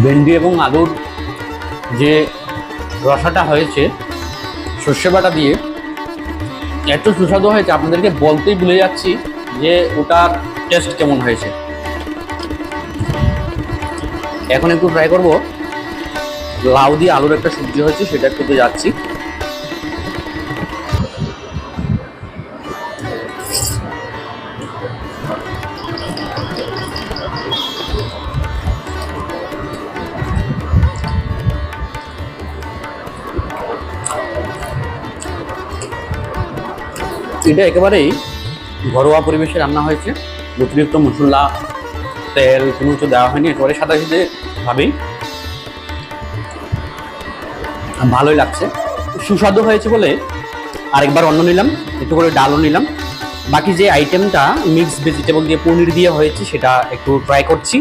ভেন্ডি এবং আলুর যে রসাটা হয়েছে সর্ষে বাটা দিয়ে এত সুস্বাদু হয়েছে, আপনাদেরকে বলতেই ভুলে যাচ্ছি যে ওটার টেস্ট কেমন হয়েছে। এখন একটু ট্রাই করব লাউ দিয়ে আলুর একটা সবজি হয়েছে, সেটা একটু দিয়ে যাচ্ছি। এটা একেবারেই ঘরোয়া পরিবেশে রান্না হয়েছে, অতিরিক্ত মশলা তেল কোনো কিছু দেওয়া হয়নি, একেবারে সাদা সিধে ভাবেই ভালোই লাগছে, সুস্বাদু হয়েছে বলে আরেকবার অন্য নিলাম, একটু করে ডালও নিলাম। বাকি যে আইটেমটা মিক্সড ভেজিটেবল দিয়ে পনির দিয়ে হয়েছে সেটা একটু ট্রাই করছি।